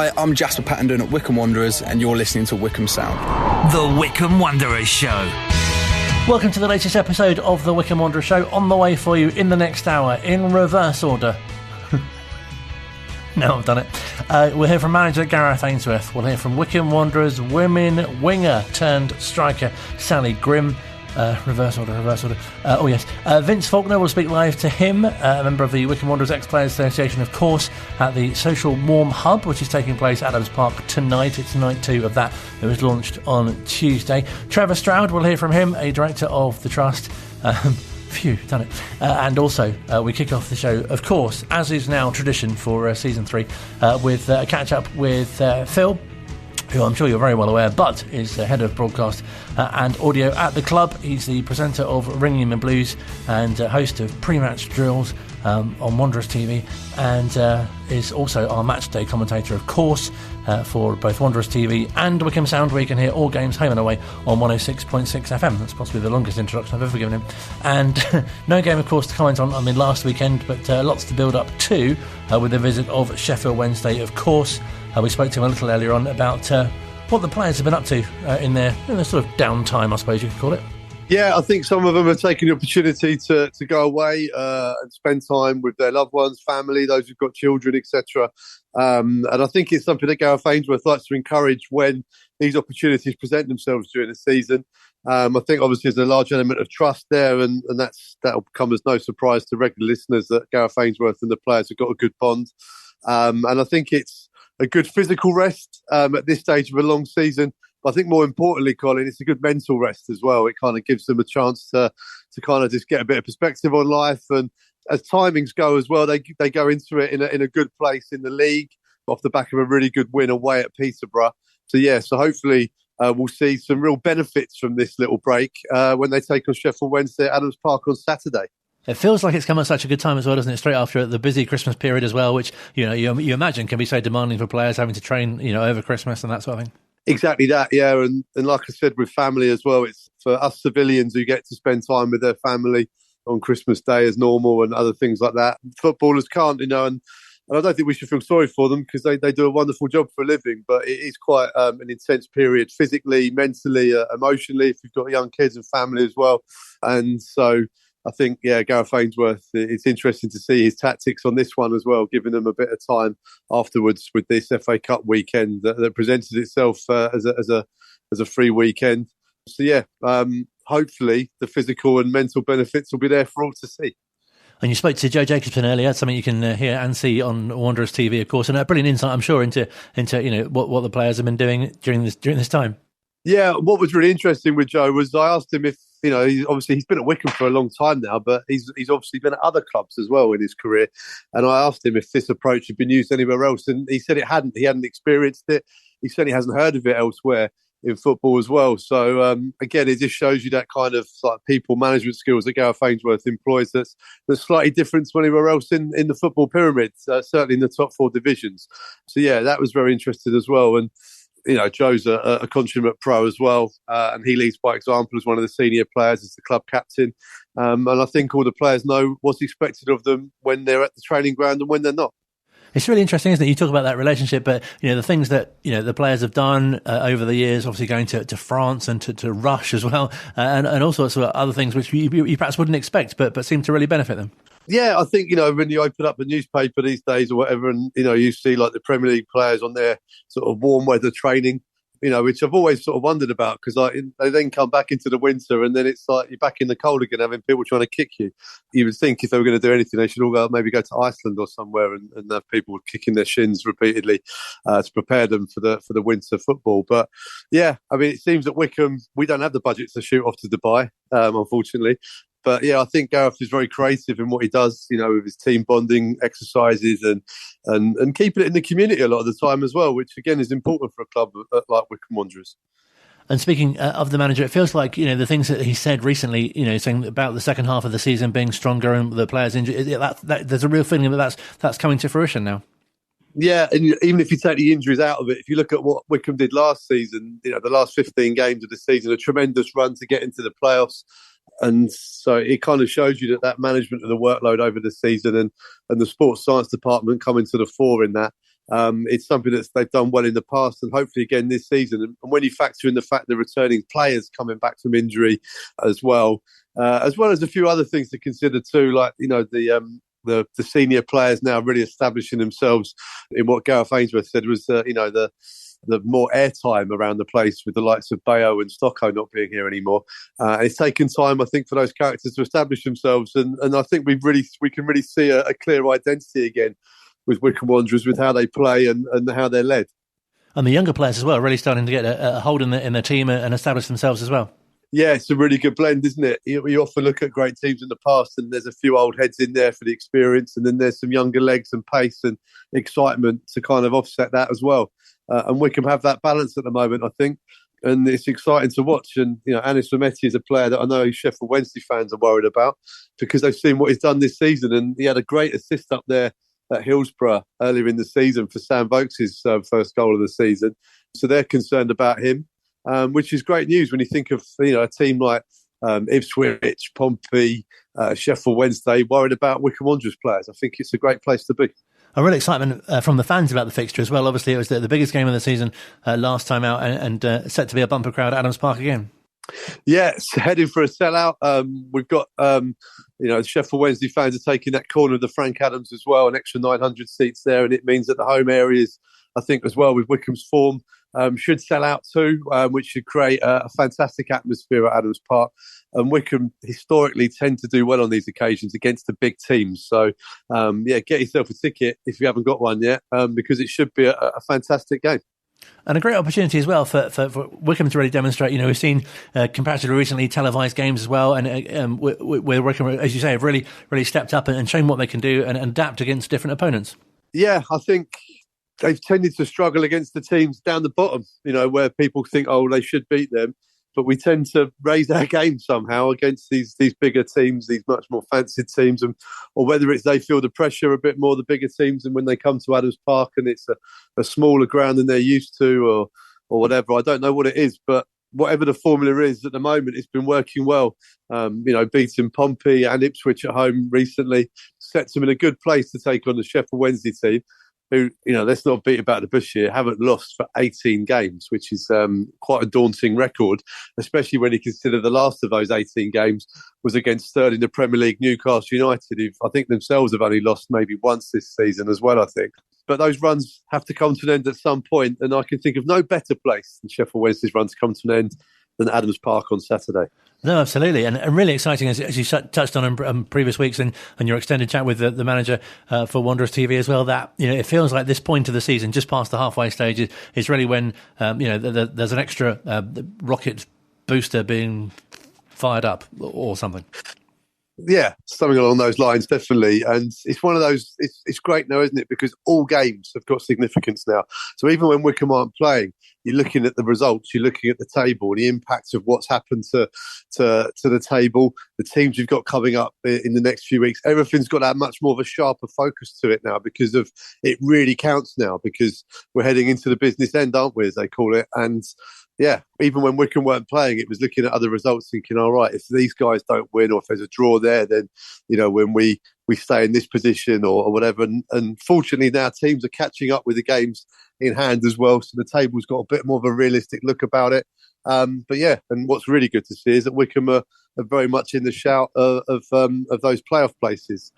Hi, I'm Jasper Pattendon at Wycombe Wanderers, and you're listening to Wycombe Sound. The Wycombe Wanderers Show. Welcome to the latest episode of the Wycombe Wanderers Show, on the way for you in the next hour, in reverse order. No, I've done it. We'll hear from manager Gareth Ainsworth. We'll hear from Wycombe Wanderers women winger turned striker Sally Grimm. Reverse order. Vince Faulkner, will speak live to him, a member of the Wycombe Wanderers Ex-Players Association, of course, at the Social Warm Hub, which is taking place at Adams Park tonight. It's night 2 of that. It was launched on Tuesday. Trevor Stroud, we'll hear from him, a director of the Trust. Phew, done it. And also, we kick off the show, of course, as is now tradition for Season 3, with a catch-up with Phil, who I'm sure you're very well aware, but is the head of broadcast and audio at the club. He's the presenter of Ringing in the Blues and host of pre-match drills on Wanderers TV, and is also our match day commentator, of course, for both Wanderers TV and Wycombe Sound, where you can hear all games home and away on 106.6 FM. That's possibly the longest introduction I've ever given him. And no game, of course, to comment on last weekend, but lots to build up to with the visit of Sheffield Wednesday, of course. We spoke to him a little earlier on about what the players have been up to in their sort of downtime, I suppose you could call it. Yeah, I think some of them are taking the opportunity to go away and spend time with their loved ones, family, those who've got children, etc. And I think it's something that Gareth Ainsworth likes to encourage when these opportunities present themselves during the season. I think obviously there's a large element of trust there, and that'll come as no surprise to regular listeners that Gareth Ainsworth and the players have got a good bond. And I think it's a good physical rest at this stage of a long season. But I think more importantly, Colin, it's a good mental rest as well. It kind of gives them a chance to kind of just get a bit of perspective on life. And as timings go as well, they go into it in a good place in the league off the back of a really good win away at Peterborough. So hopefully we'll see some real benefits from this little break when they take on Sheffield Wednesday at Adams Park on Saturday. It feels like it's come at such a good time as well, doesn't it? Straight after the busy Christmas period as well, which you imagine can be so demanding for players having to train over Christmas and that sort of thing. Exactly that, yeah. And like I said, with family as well, it's for us civilians who get to spend time with their family on Christmas Day as normal and other things like that. Footballers can't, and I don't think we should feel sorry for them because they do a wonderful job for a living, but it is quite an intense period physically, mentally, emotionally, if you've got young kids and family as well. And so I think, Gareth Ainsworth, it's interesting to see his tactics on this one as well, giving them a bit of time afterwards with this FA Cup weekend that presented itself as a free weekend. So, hopefully the physical and mental benefits will be there for all to see. And you spoke to Joe Jacobson earlier, something you can hear and see on Wanderers TV, of course, and a brilliant insight, I'm sure, into what the players have been doing during this time. Yeah, what was really interesting with Joe was I asked him if, he's been at Wycombe for a long time now, but he's obviously been at other clubs as well in his career. And I asked him if this approach had been used anywhere else, and he said it hadn't. He hadn't experienced it. He certainly hasn't heard of it elsewhere in football as well. So again, it just shows you that kind of like people management skills that Gareth Ainsworth employs. That's slightly different to anywhere else in the football pyramid, certainly in the top 4 divisions. So that was very interesting as well. And Joe's a consummate pro as well, and he leads by example as one of the senior players, as the club captain. And I think all the players know what's expected of them when they're at the training ground and when they're not. It's really interesting, isn't it? You talk about that relationship, but the things that the players have done over the years, obviously going to France and to Rush as well, and all sorts of other things which you perhaps wouldn't expect, but seem to really benefit them. Yeah, I think, when you open up a newspaper these days or whatever, and, you see like the Premier League players on their sort of warm weather training, which I've always sort of wondered about because they then come back into the winter and then it's like you're back in the cold again, having people trying to kick you. You would think if they were going to do anything, they should all maybe go to Iceland or somewhere and have people kicking their shins repeatedly to prepare them for the winter football. But it seems at Wycombe, we don't have the budget to shoot off to Dubai, unfortunately. But I think Gareth is very creative in what he does, with his team bonding exercises and keeping it in the community a lot of the time as well, which again is important for a club like Wycombe Wanderers. And speaking of the manager, it feels like, the things that he said recently, saying about the second half of the season being stronger and the players injured, there's a real feeling that that's coming to fruition now. Yeah, and even if you take the injuries out of it, if you look at what Wycombe did last season, the last 15 games of the season, a tremendous run to get into the playoffs. And so it kind of shows you that management of the workload over the season and the sports science department coming to the fore in that It's something that they've done well in the past, and hopefully again this season. And when you factor in the fact they're returning players coming back from injury as well as a few other things to consider too, like the senior players now really establishing themselves in what Gareth Ainsworth said was the more airtime around the place, with the likes of Bayo and Stocko not being here anymore. It's taken time, I think, for those characters to establish themselves, and I think we can really see a clear identity again with Wycombe Wanderers, with how they play and how they're led. And the younger players as well are really starting to get a hold in the team and establish themselves as well. Yeah, it's a really good blend, isn't it? You often look at great teams in the past and there's a few old heads in there for the experience, and then there's some younger legs and pace and excitement to kind of offset that as well. And Wycombe have that balance at the moment, I think, and it's exciting to watch. And, Anis Lametti is a player that I know Sheffield Wednesday fans are worried about because they've seen what he's done this season, and he had a great assist up there at Hillsborough earlier in the season for Sam Vokes' first goal of the season. So they're concerned about him. Which is great news when you think of a team like Ipswich, Pompey, Sheffield Wednesday worried about Wycombe Wanderers players. I think it's a great place to be. A real excitement from the fans about the fixture as well. Obviously, it was the biggest game of the season last time out, and set to be a bumper crowd at Adams Park again. Yeah, it's heading for a sellout. We've got, Sheffield Wednesday fans are taking that corner of the Frank Adams as well, an extra 900 seats there, and it means that the home areas, I think, as well with Wycombe's form, should sell out too, which should create a fantastic atmosphere at Adams Park. And Wycombe historically tend to do well on these occasions against the big teams. So, get yourself a ticket if you haven't got one yet, because it should be a fantastic game. And a great opportunity as well for Wycombe to really demonstrate. We've seen comparatively recently televised games as well, and where Wycombe, as you say, have really stepped up and shown what they can do and adapt against different opponents. Yeah, I think they've tended to struggle against the teams down the bottom, where people think, they should beat them. But we tend to raise our game somehow against these bigger teams, these much more fancied teams, or whether it's they feel the pressure a bit more, the bigger teams, and when they come to Adams Park and it's a smaller ground than they're used to, or whatever. I don't know what it is, but whatever the formula is at the moment, it's been working well. Beating Pompey and Ipswich at home recently sets them in a good place to take on the Sheffield Wednesday team, who, let's not beat about the bush here, haven't lost for 18 games, which is quite a daunting record, especially when you consider the last of those 18 games was against third in the Premier League, Newcastle United, who I think themselves have only lost maybe once this season as well, I think. But those runs have to come to an end at some point, and I can think of no better place than Sheffield Wednesday's run to come to an end than Adams Park on Saturday. No, absolutely. And really exciting, as you touched on in previous weeks and your extended chat with the manager for Wanderers TV as well, that it feels like this point of the season, just past the halfway stage, is really when there's an extra rocket booster being fired up or something. Yeah, something along those lines, definitely. And it's one of those, it's great now, isn't it? Because all games have got significance now. So even when Wycombe aren't playing, you're looking at the results, you're looking at the table, the impact of what's happened to the table, the teams you've got coming up in the next few weeks. Everything's got that much more of a sharper focus to it now, because of it really counts now, because we're heading into the business end, aren't we, as they call it. And yeah, even when Wycombe weren't playing, it was looking at other results thinking, all right, if these guys don't win, or if there's a draw there, then, when we stay in this position or whatever. And fortunately now teams are catching up with the games in hand as well. So the table's got a bit more of a realistic look about it. But yeah, and what's really good to see is that Wycombe are very much in the shout of those playoff places,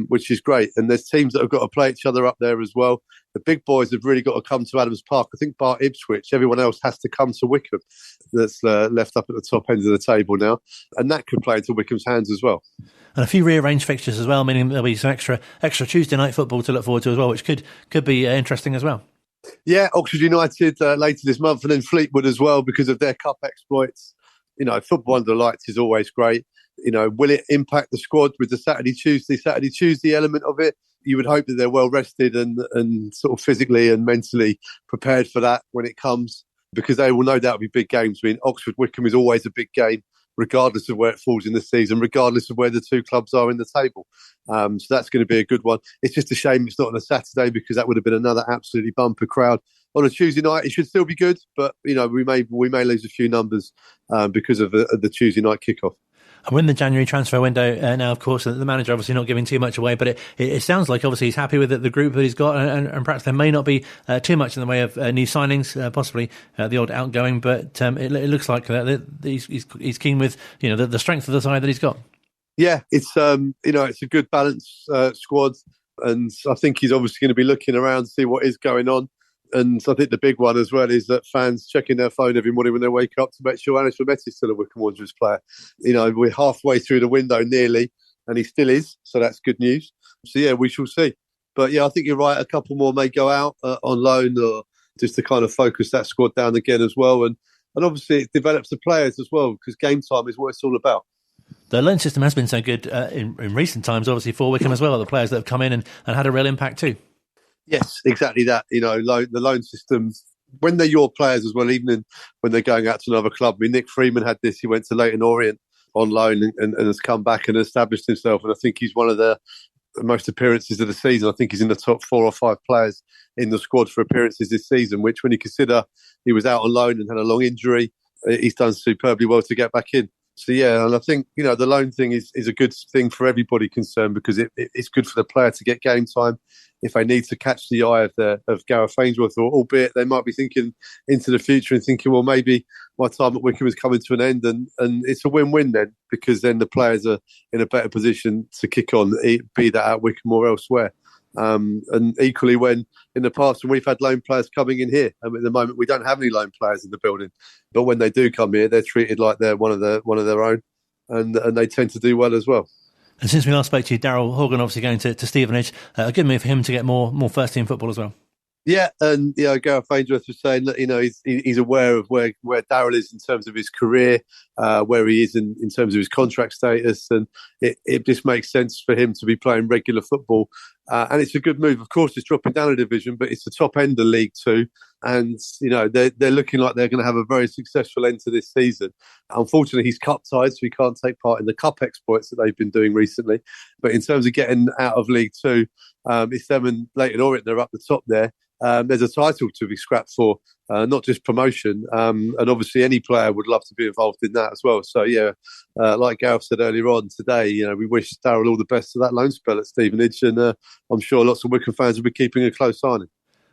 which is great. And there's teams that have got to play each other up there as well. The big boys have really got to come to Adams Park. I think bar Ipswich, everyone else has to come to Wycombe. That's left up at the top end of the table now. And that could play into Wycombe's hands as well. And a few rearranged fixtures as well, meaning there'll be some extra Tuesday night football to look forward to as well, which could be interesting as well. Yeah, Oxford United later this month, and then Fleetwood as well because of their cup exploits. Football under the lights is always great. Will it impact the squad with the Saturday Tuesday element of it? You would hope that they're well rested and sort of physically and mentally prepared for that when it comes, because they will no doubt be big games. I mean, Oxford Wycombe is always a big game, regardless of where it falls in the season, regardless of where the two clubs are in the table. So that's going to be a good one. It's just a shame it's not on a Saturday, because that would have been another absolutely bumper crowd. On a Tuesday night, it should still be good, but we may lose a few numbers because of the Tuesday night kickoff. We're in the January transfer window now, of course. The manager obviously not giving too much away, but it sounds like obviously he's happy with the group that he's got, and perhaps there may not be too much in the way of new signings, possibly the odd outgoing, but it looks like he's keen with the strength of the side that he's got. Yeah, it's it's a good balanced squad, and I think he's obviously going to be looking around to see what is going on. And I think the big one as well is that fans checking their phone every morning when they wake up to make sure Anish is still a Wycombe Wanderers player. We're halfway through the window nearly, and he still is, so that's good news. So yeah, we shall see. But yeah, I think you're right. A couple more may go out on loan, or just to kind of focus that squad down again as well. And obviously it develops the players as well, because game time is what it's all about. The loan system has been so good in recent times, obviously, for Wycombe as well. The players that have come in and had a real impact too. Yes, exactly that. The loan systems, when they're your players as well, even when they're going out to another club. I mean, Nick Freeman had this. He went to Leyton Orient on loan and has come back and established himself. And I think he's one of the most appearances of the season. I think he's in the top 4 or 5 players in the squad for appearances this season, which when you consider he was out on loan and had a long injury, he's done superbly well to get back in. So yeah, and I think the loan thing is a good thing for everybody concerned, because it's good for the player to get game time if they need to catch the eye of Gareth Ainsworth, or albeit they might be thinking into the future and thinking, well, maybe my time at Wycombe is coming to an end, and it's a win-win then, because then the players are in a better position to kick on, be that at Wycombe or elsewhere. And equally, when in the past when we've had loan players coming in here, at the moment we don't have any loan players in the building, but when they do come here, they're treated like they're one of their own, and they tend to do well as well. And since we last spoke to you, Daryl Horgan obviously going to Stevenage, a good move for him to get more first team football as well. Yeah, and Gareth Ainsworth was saying that he's aware of where Daryl is in terms of his career, where he is in terms of his contract status, and it just makes sense for him to be playing regular football. And it's a good move. Of course, it's dropping down a division, but it's the top end of League Two, and they're looking like they're going to have a very successful end to this season. Unfortunately, he's cup tied, so he can't take part in the cup exploits that they've been doing recently. But in terms of getting out of League Two, it's them and Leyton Orient. They're up the top there. There's a title to be scrapped for, not just promotion. And obviously any player would love to be involved in that as well. So, yeah, like Gareth said earlier on today, we wish Daryl all the best for that loan spell at Stevenage. And I'm sure lots of Wycombe fans will be keeping a close eye on him.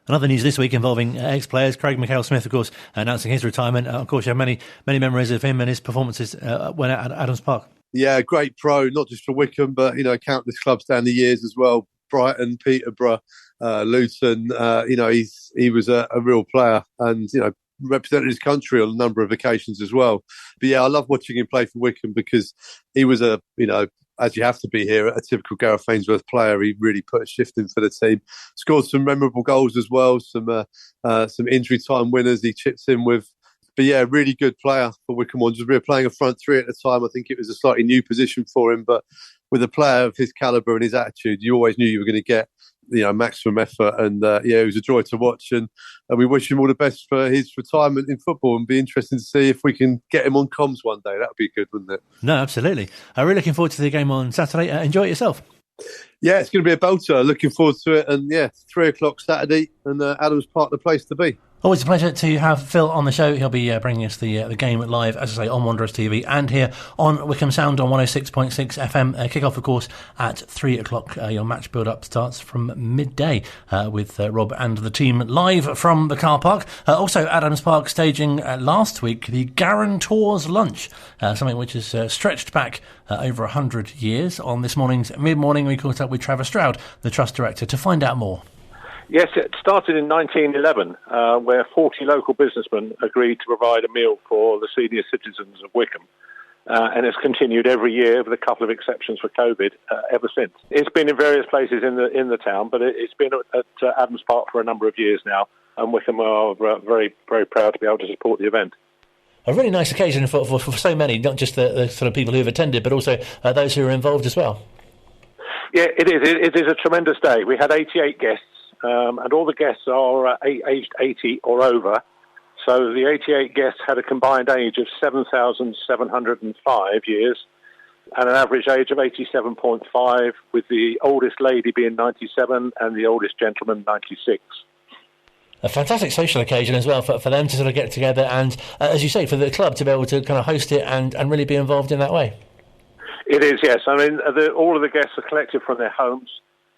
Another news this week involving ex-players, Craig McHale-Smith, of course, announcing his retirement. Of course, you have many memories of him and his performances when at Adams Park. Yeah, great pro, not just for Wycombe, but, countless clubs down the years as well. Brighton, Peterborough, Luton, he was a real player, and represented his country on a number of occasions as well. But yeah, I love watching him play for Wycombe, because he was as you have to be here, a typical Gareth Ainsworth player. He really put a shift in for the team. Scored some memorable goals as well, some injury time winners he chips in with. But yeah, really good player for Wycombe Wanderers. We were playing a front three at the time. I think it was a slightly new position for him, but with a player of his calibre and his attitude, you always knew you were going to get maximum effort. And it was a joy to watch. And we wish him all the best for his retirement in football, and be interesting to see if we can get him on comms one day. That would be good, wouldn't it? No, absolutely. I'm really looking forward to the game on Saturday. Enjoy it yourself. Yeah, it's going to be a belter. Looking forward to it. And yeah, 3:00 Saturday, and Adams Park, the place to be. Always a pleasure to have Phil on the show. He'll be bringing us the game live, as I say, on Wanderers TV and here on Wycombe Sound on 106.6 FM. Kick-off, of course, at 3:00. Your match build-up starts from midday with Rob and the team live from the car park. Also, Adams Park staging last week the Guarantors Lunch, something which is stretched back over 100 years. On this morning's mid-morning, we caught up with Trevor Stroud, the Trust Director, to find out more. Yes, it started in 1911, where 40 local businessmen agreed to provide a meal for the senior citizens of Wycombe. And it's continued every year, with a couple of exceptions for COVID, ever since. It's been in various places in the town, but it's been at Adams Park for a number of years now, and Wycombe are very, very proud to be able to support the event. A really nice occasion for so many, not just the sort of people who have attended, but also those who are involved as well. Yeah, it is. It is a tremendous day. We had 88 guests. And all the guests are aged 80 or over. So the 88 guests had a combined age of 7,705 years and an average age of 87.5, with the oldest lady being 97 and the oldest gentleman 96. A fantastic social occasion as well for them to sort of get together and, as you say, for the club to be able to kind of host it and really be involved in that way. It is, yes. I mean, all of the guests are collected from their homes.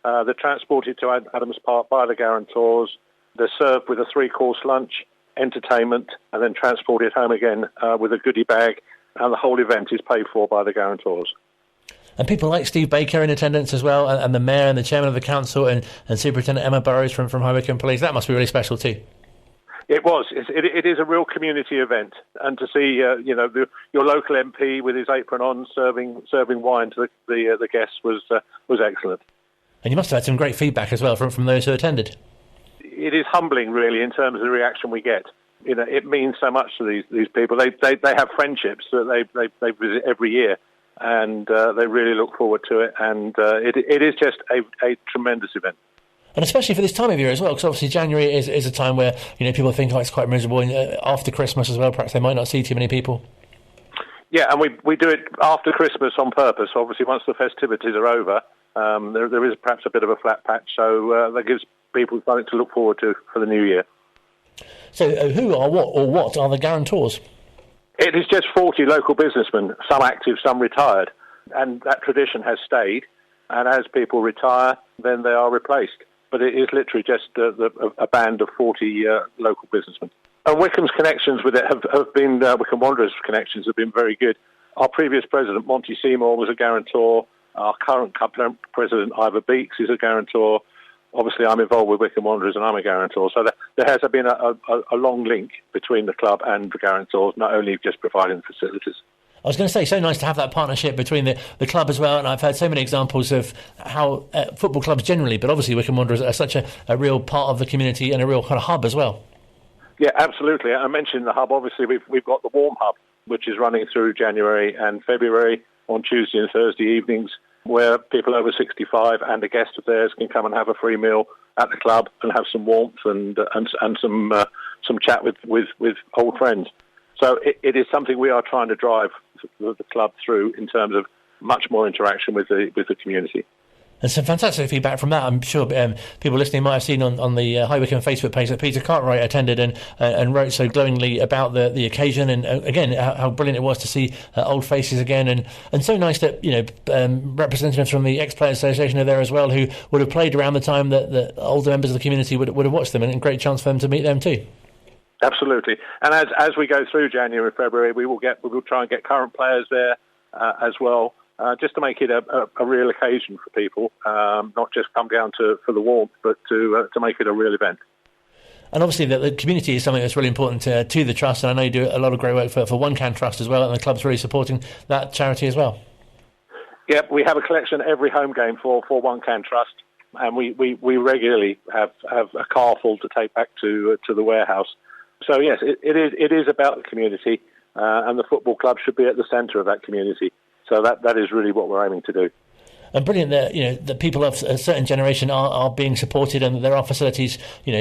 They're transported to Adams Park by the guarantors. They're served with a 3-course lunch, entertainment, and then transported home again with a goodie bag. And the whole event is paid for by the guarantors. And people like Steve Baker in attendance as well, and the mayor and the chairman of the council and Superintendent Emma Burrows from High Wycombe Police. That must be really special too. It was. It is a real community event, and to see your local MP with his apron on serving wine to the guests was excellent. And you must have had some great feedback as well from those who attended. It is humbling, really, in terms of the reaction we get. You know, it means so much to these people. They have friendships that they visit every year, and they really look forward to it. And it is just a tremendous event. And especially for this time of year as well, because obviously January is a time where people think, it's quite miserable, and after Christmas as well, perhaps they might not see too many people. Yeah, and we do it after Christmas on purpose. Obviously, once the festivities are over, there is perhaps a bit of a flat patch, so that gives people something to look forward to for the new year. So who or what are the guarantors? It is just 40 local businessmen, some active, some retired, and that tradition has stayed, and as people retire, then they are replaced. But it is literally just a band of 40 local businessmen. And Wycombe's connections with it have been, Wycombe Wanderers' connections have been very good. Our previous president, Monty Seymour, was a guarantor. Our current president, Ivor Beeks, is a guarantor. Obviously, I'm involved with Wycombe Wanderers and I'm a guarantor. So there has been a long link between the club and the guarantors, not only just providing the facilities. I was going to say, so nice to have that partnership between the club as well, and I've heard so many examples of how football clubs generally, but obviously Wycombe Wanderers are such a real part of the community and a real kind of hub as well. Yeah, absolutely. I mentioned the hub. Obviously, we've got the Warm Hub, which is running through January and February on Tuesday and Thursday evenings, where people over 65 and a guest of theirs can come and have a free meal at the club and have some warmth and some chat with old friends. So it is something we are trying to drive the club through in terms of much more interaction with the community. And some fantastic feedback from that. I'm sure people listening might have seen on the High Wycombe Facebook page that Peter Cartwright attended and wrote so glowingly about the occasion, and again how brilliant it was to see old faces again, and so nice that representatives from the Ex-Players Association are there as well, who would have played around the time that the older members of the community would have watched them, and a great chance for them to meet them too. Absolutely, and as we go through January and February, we will try and get current players there as well, just to make it a real occasion for people, not just come down for the warmth, but to make it a real event. And obviously the community is something that's really important to the Trust, and I know you do a lot of great work for One Can Trust as well, and the club's really supporting that charity as well. Yeah, we have a collection every home game for One Can Trust, and we regularly have a car full to take back to the warehouse. So yes, it is about the community, and the football club should be at the centre of that community. So that is really what we're aiming to do. And brilliant that that people of a certain generation are being supported, and there are facilities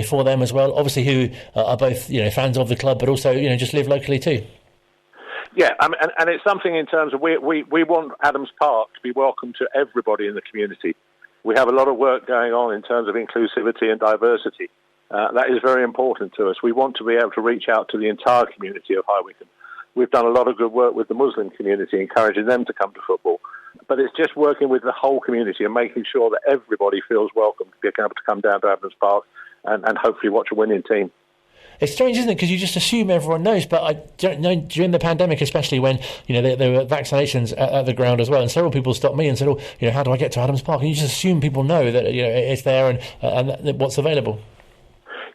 for them as well. Obviously, who are both fans of the club, but also just live locally too. Yeah, and it's something in terms of we want Adams Park to be welcome to everybody in the community. We have a lot of work going on in terms of inclusivity and diversity. That is very important to us. We want to be able to reach out to the entire community of High Wycombe. We've done a lot of good work with the Muslim community, encouraging them to come to football. But it's just working with the whole community and making sure that everybody feels welcome to be able to come down to Adams Park and hopefully watch a winning team. It's strange, isn't it? Because you just assume everyone knows. But I don't know, during the pandemic, especially when there were vaccinations at the ground as well, and several people stopped me and said, how do I get to Adams Park? And you just assume people know that it's there and what's available.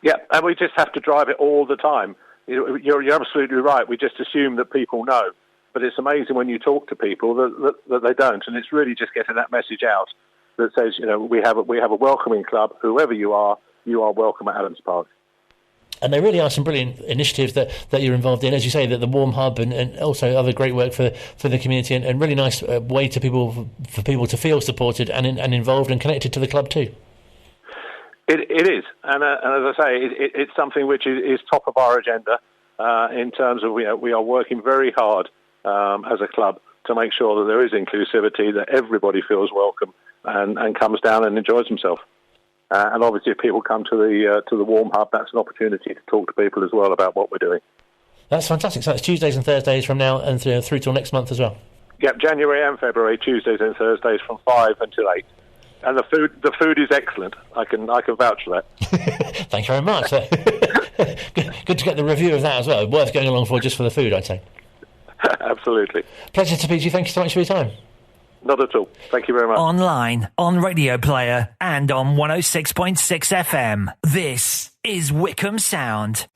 Yeah, and we just have to drive it all the time. You're absolutely right. We just assume that people know. But it's amazing when you talk to people that they don't. And it's really just getting that message out that says, we have a welcoming club. Whoever you are welcome at Adams Park. And there really are some brilliant initiatives that you're involved in, as you say, that the Warm Hub and also other great work for the community, and really nice way for people to feel supported and involved and connected to the club too. It is, and as I say, it's something which is top of our agenda in terms of we are working very hard as a club to make sure that there is inclusivity, that everybody feels welcome and comes down and enjoys himself. And obviously, if people come to the Warm Hub, that's an opportunity to talk to people as well about what we're doing. That's fantastic. So that's Tuesdays and Thursdays from now and through till next month as well. Yep, January and February, Tuesdays and Thursdays from 5 until 8. And the food is excellent. I can vouch for that. Thank you very much. Good to get the review of that as well. Worth going along for just for the food, I'd say. Absolutely. Pleasure to speak to you. Thank you so much for your time. Not at all. Thank you very much. Online, on Radio Player, and on 106.6 FM. This is Wycombe Sound.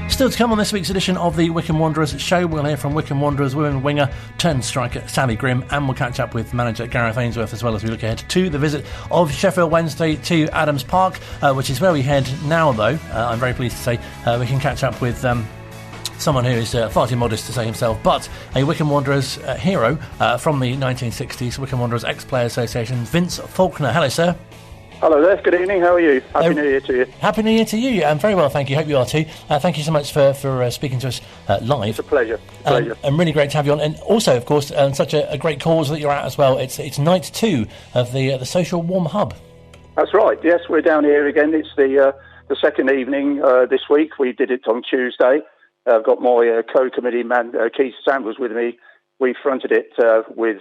Still to come on this week's edition of the Wycombe Wanderers Show, we'll hear from Wycombe Wanderers women winger turned striker Sally Grimm, and we'll catch up with manager Gareth Ainsworth as well as we look ahead to the visit of Sheffield Wednesday to Adams Park, which is where we head now, though. I'm very pleased to say we can catch up with someone who is far too modest to say himself, but a Wycombe Wanderers hero from the 1960s, Wycombe Wanderers Ex-Player Association, Vince Faulkner. Hello, sir. Hello there, good evening, how are you? Happy New Year to you. Happy New Year to you. I'm very well, thank you. Hope you are too. Thank you so much for speaking to us live. It's a pleasure. And really great to have you on. And also, of course, such a great cause that you're at as well. It's night 2 of the Social Warm Hub. That's right, yes, we're down here again. It's the second evening this week. We did it on Tuesday. I've got my co-committee man, Keith Sanders, with me. We fronted it with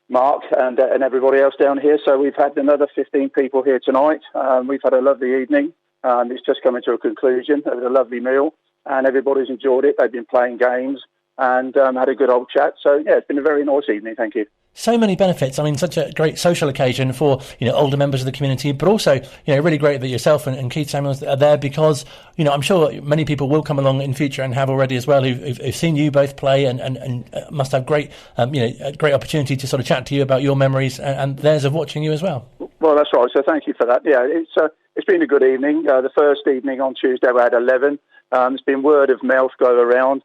Mark and everybody else down here. So we've had another 15 people here tonight. We've had a lovely evening. It's just coming to a conclusion. It was a lovely meal and everybody's enjoyed it. They've been playing games and had a good old chat. So, yeah, it's been a very nice evening. Thank you. So many benefits. I mean, such a great social occasion for, older members of the community, but also, really great that yourself and Keith Samuels are there because, I'm sure many people will come along in future and have already as well who've seen you both play and must have great, a great opportunity to sort of chat to you about your memories and theirs of watching you as well. Well, that's right. So thank you for that. Yeah, it's been a good evening. The first evening on Tuesday we had 11. It's been word of mouth go around.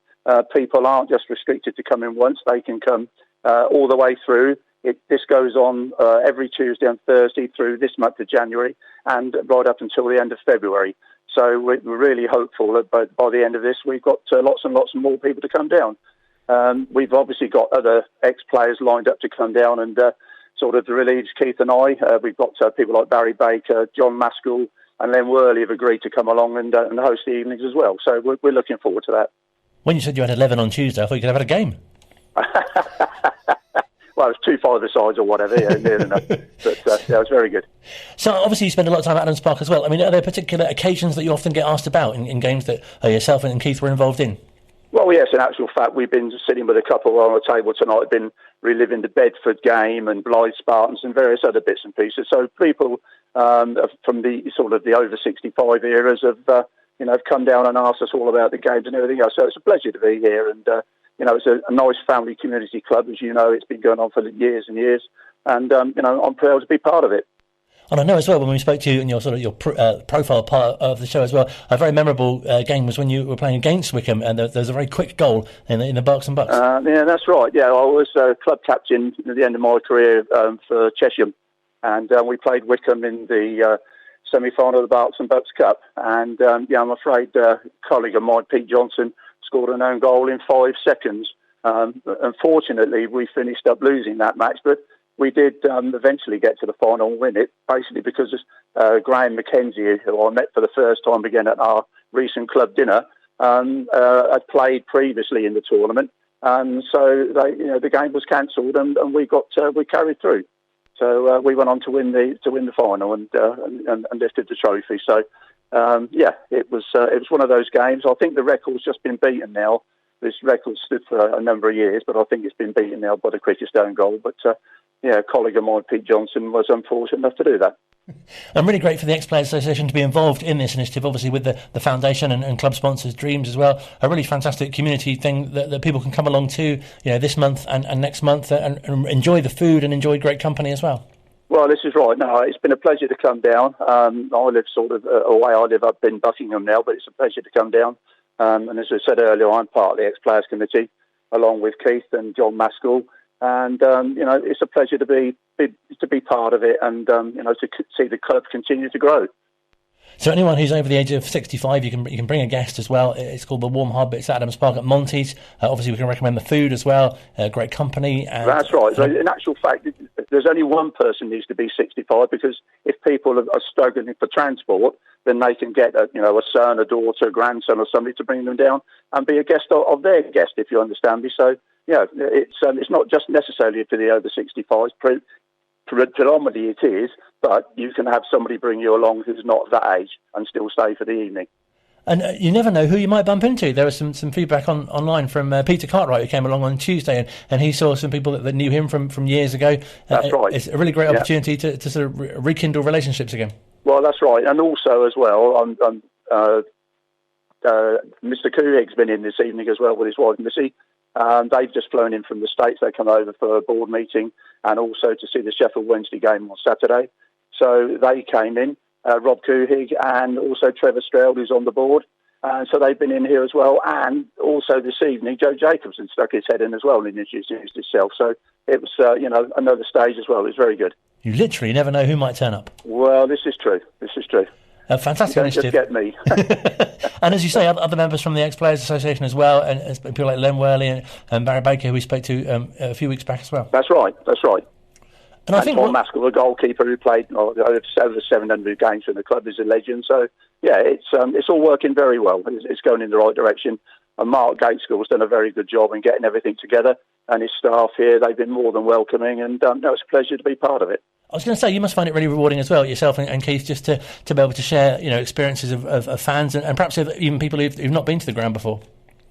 People aren't just restricted to come in once. They can come all the way through. This goes on every Tuesday and Thursday through this month of January and right up until the end of February. So we're really hopeful that by the end of this we've got lots and lots more people to come down. We've obviously got other ex-players lined up to come down and sort of relieve Keith and I. We've got people like Barry Baker, John Maskell and Len Worley have agreed to come along and host the evenings as well. So we're looking forward to that. When you said you had 11 on Tuesday, I thought you could have had a game. Well, it was 2 5-a-sides or whatever, near enough. But it was very good. So obviously you spend a lot of time at Adams Park as well. I mean, are there particular occasions that you often get asked about in games that yourself and Keith were involved in? Well, yes, in actual fact, we've been sitting with a couple on the table tonight, been reliving the Bedford game and Blythe Spartans and various other bits and pieces. So people from the sort of the over 65 eras have come down and asked us all about the games and everything else. So it's a pleasure to be here and, it's a nice family community club. As you know, it's been going on for years and years. And, I'm proud to be part of it. And I know as well, when we spoke to you in your sort of your profile part of the show as well, a very memorable game was when you were playing against Wycombe and there was a very quick goal in the Berks and Bucks. Yeah, that's right. Yeah, I was club captain at the end of my career for Cheshire. And we played Wycombe in the semi-final of the Berks and Bucks Cup. And, I'm afraid a colleague of mine, Pete Johnson, scored an own goal in 5 seconds. Unfortunately, we finished up losing that match, but we did eventually get to the final and win it, basically because Graham McKenzie, who I met for the first time again at our recent club dinner, had played previously in the tournament. So the game was cancelled and we carried through. So we went on to win the final and lifted the trophy. So it was one of those games. I think the record's just been beaten now. This record stood for a number of years, but I think it's been beaten now by the quickest own goal. But a colleague of mine, Pete Johnson, was unfortunate enough to do that. I'm really great for the Ex-Players Association to be involved in this initiative, obviously with the foundation and club sponsors' dreams as well. A really fantastic community thing that people can come along to, this month and next month and enjoy the food and enjoy great company as well. Well, this is right. No, it's been a pleasure to come down. I live sort of away. I live up in Buckingham now, but it's a pleasure to come down. And as I said earlier, I'm part of the Ex-Players Committee, along with Keith and John Maskell. And, it's a pleasure to be part of it and, to see the club continue to grow. So anyone who's over the age of 65, you can bring a guest as well. It's called the Warm Hub. It's at Adams Park at Monty's. Obviously, we can recommend the food as well. Great company. That's right. So in actual fact, there's only one person needs to be 65, because if people are struggling for transport, then they can get a son, a daughter, a grandson, or somebody to bring them down and be a guest of their guest, if you understand me. So it's not just necessarily for the over 65s. Predominantly it is, but you can have somebody bring you along who's not that age and still stay for the evening. And you never know who you might bump into. There was some feedback online from Peter Cartwright, who came along on Tuesday, and he saw some people that knew him from years ago. That's right. It's a really great opportunity to sort of rekindle relationships again. Well, that's right. And also as well, Mr. Kuhig's been in this evening as well with his wife, Missy. They've just flown in from the States. They come over for a board meeting and also to see the Sheffield Wednesday game on Saturday. So they came in, Rob Kuhig and also Trevor Stroud, who's on the board. So they've been in here as well. And also this evening, Joe Jacobson stuck his head in as well and introduced himself. So it was, another stage as well. It was very good. You literally never know who might turn up. Well, this is true. A fantastic initiative. Just get me. And as you say, other members from the Ex-Players Association as well, and people like Len Worley and Barry Baker, who we spoke to a few weeks back as well. That's right. And I think Tom Maskell, the goalkeeper who played over 700 games for the club, is a legend. So, it's all working very well. It's going in the right direction. And Mark Gateskill has done a very good job in getting everything together. And his staff here, they've been more than welcoming. And it's a pleasure to be part of it. I was going to say, you must find it really rewarding as well, yourself and Keith, just to be able to share, experiences of fans and perhaps even people who've not been to the ground before.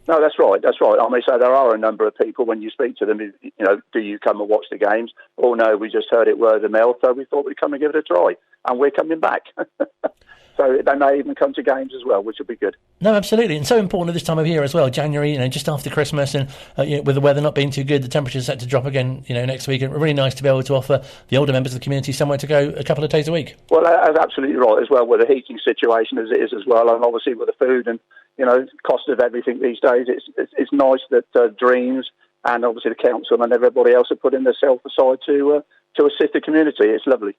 No, that's right. I mean, so there are a number of people, when you speak to them, do you come and watch the games? Oh, no, we just heard it word of mouth, so we thought we'd come and give it a try. And we're coming back. So they may even come to games as well, which will be good. No, absolutely. And so important at this time of year as well, January, just after Christmas, and with the weather not being too good, the temperature's set to drop again, next week. And really nice to be able to offer the older members of the community somewhere to go a couple of days a week. Well, that's absolutely right as well, with the heating situation as it is as well, and obviously with the food and, cost of everything these days. It's nice that Dreams and obviously the council and everybody else have put in themselves aside to assist the community. It's lovely.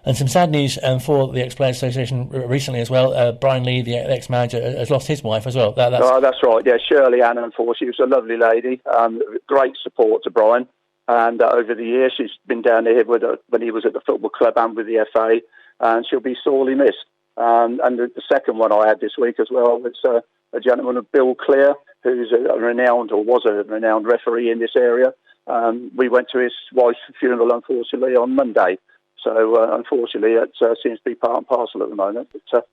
And some sad news for the Ex-Players Association recently as well. Brian Lee, the ex-manager, has lost his wife as well. That's right. Yeah, Shirley Ann, unfortunately, she was a lovely lady. Great support to Brian. And over the years, she's been down here when he was at the football club and with the FA, and she'll be sorely missed. And the second one I had this week as well was a gentleman, Bill Clear, who's was a renowned referee in this area. We went to his wife's funeral, unfortunately, on Monday. So, unfortunately, it seems to be part and parcel at the moment. But,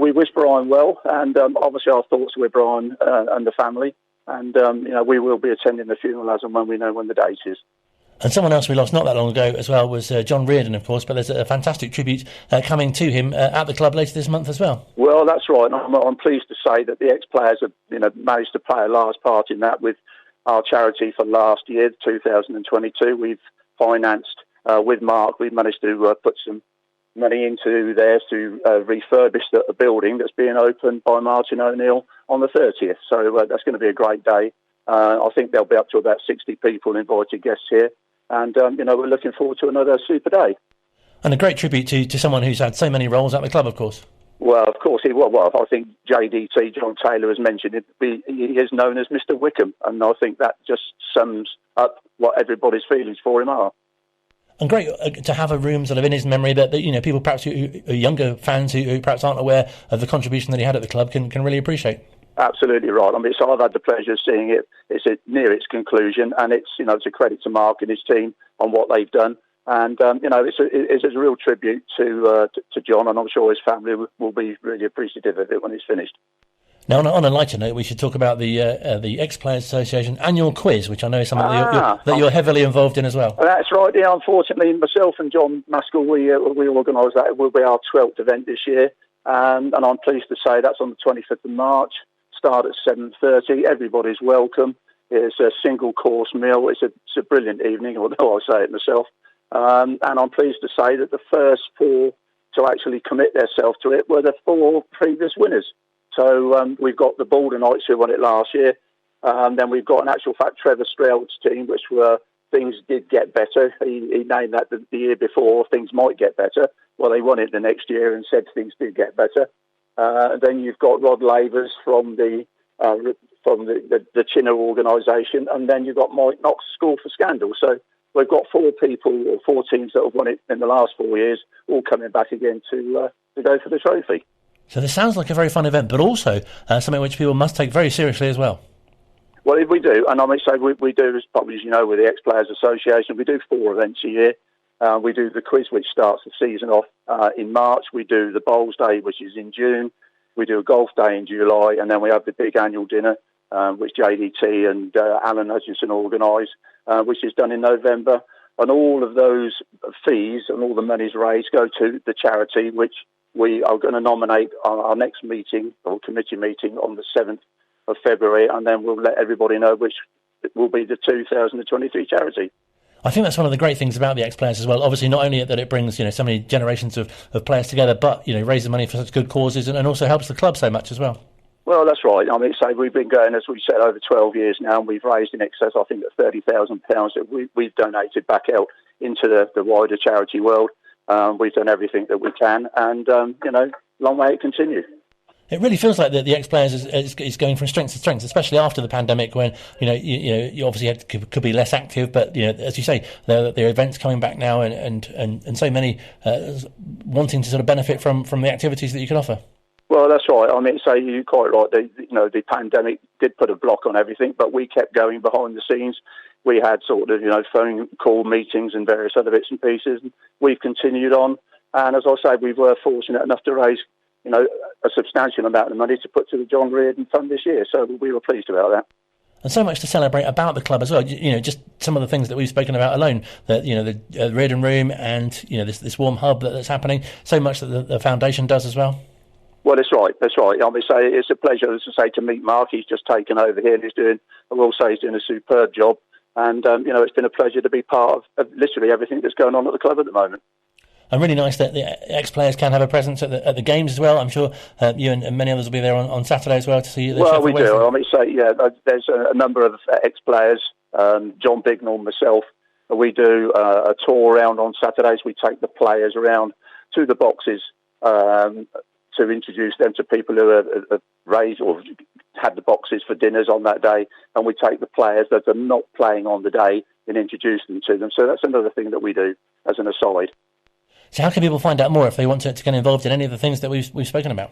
we wish Brian well, and obviously our thoughts are with Brian and the family. And, we will be attending the funeral as and when we know when the date is. And someone else we lost not that long ago as well was John Reardon, of course, but there's a fantastic tribute coming to him at the club later this month as well. Well, that's right. And I'm pleased to say that the ex-players have managed to play a large part in that with our charity for last year, 2022. We've financed, with Mark, we've managed to put some money into there to refurbish a building that's being opened by Martin O'Neill on the 30th. So that's going to be a great day. I think there'll be up to about 60 people, invited guests here. And, we're looking forward to another super day. And a great tribute to someone who's had so many roles at the club, of course. Well, of course, I think JDT, John Taylor, has mentioned it. He is known as Mr. Wycombe, and I think that just sums up what everybody's feelings for him are. And great to have a room sort of in his memory that people perhaps younger fans who perhaps aren't aware of the contribution that he had at the club can really appreciate. Absolutely right. I mean, so I've had the pleasure of seeing it. It's near its conclusion, and it's a credit to Mark and his team on what they've done. And it's a real tribute to John, and I'm sure his family will be really appreciative of it when it's finished. Now, on a lighter note, we should talk about the Ex-Players Association annual quiz, which I know is something that you're heavily involved in as well. That's right. Yeah, unfortunately, myself and John Maskell, we organise that. It will be our 12th event this year, and I'm pleased to say that's on the 25th of March. Start at 7:30. Everybody's welcome. It's a single course meal. It's a brilliant evening, although I say it myself. And I'm pleased to say that the first four to actually commit themselves to it were the four previous winners. So we've got the Baldenites who won it last year. Then we've got, in actual fact, Trevor Stroud's team, which were things did get better. He named that the year before, things might get better. Well, they won it the next year and said things did get better. Then you've got Rod Lavers from the Chinner organisation, and then you've got Mike Knox, School for Scandal. So we've got 4 teams that have won it in the last 4 years, all coming back again to go for the trophy. So this sounds like a very fun event, but also something which people must take very seriously as well. Well, we do, and I mean, so we do, as probably as you know, with the Ex-Players Association, we do 4 events a year. We do the quiz, which starts the season off in March. We do the Bowls Day, which is in June. We do a Golf Day in July, and then we have the big annual dinner, which JDT and Alan Hutchinson organise, which is done in November. And all of those fees and all the monies raised go to the charity, which we are going to nominate our next meeting, or committee meeting, on the 7th of February, and then we'll let everybody know which will be the 2023 charity. I think that's one of the great things about the Ex-Players as well. Obviously, not only that it brings, so many generations of players together, but, raises money for such good causes and also helps the club so much as well. Well, that's right. I mean, so we've been going, as we said, over 12 years now, and we've raised in excess, I think, of £30,000 that we've donated back out into the wider charity world. We've done everything that we can, and, long may it continue. It really feels like the Ex-Players is going from strength to strength, especially after the pandemic, when you obviously could be less active, but as you say, there are events coming back now, and so many wanting to sort of benefit from the activities that you can offer. Well, that's right. I mean, so you're quite right. The pandemic did put a block on everything, but we kept going behind the scenes. We had sort of phone call meetings and various other bits and pieces. And we've continued on, and as I say, we were fortunate enough to raise a substantial amount of money to put to the John Reardon Fund this year, so we were pleased about that. And so much to celebrate about the club as well. Just some of the things that we've spoken about alone. That the Reardon Room and this warm hub that's happening. So much that the foundation does as well. Well, that's right. I mean, say it's a pleasure, as I say, to meet Mark. He's just taken over here, and he's doing a superb job. And it's been a pleasure to be part of literally everything that's going on at the club at the moment. And really nice that the Ex-Players can have a presence at the games as well. I'm sure you and many others will be there on Saturday as well to see the show. Well, we do. I mean, there's a number of Ex-Players, John Bignell, myself. We do a tour around on Saturdays. We take the players around to the boxes to introduce them to people who have raised or had the boxes for dinners on that day. And we take the players that are not playing on the day and introduce them to them. So that's another thing that we do as an aside. So how can people find out more if they want to get involved in any of the things that we've spoken about?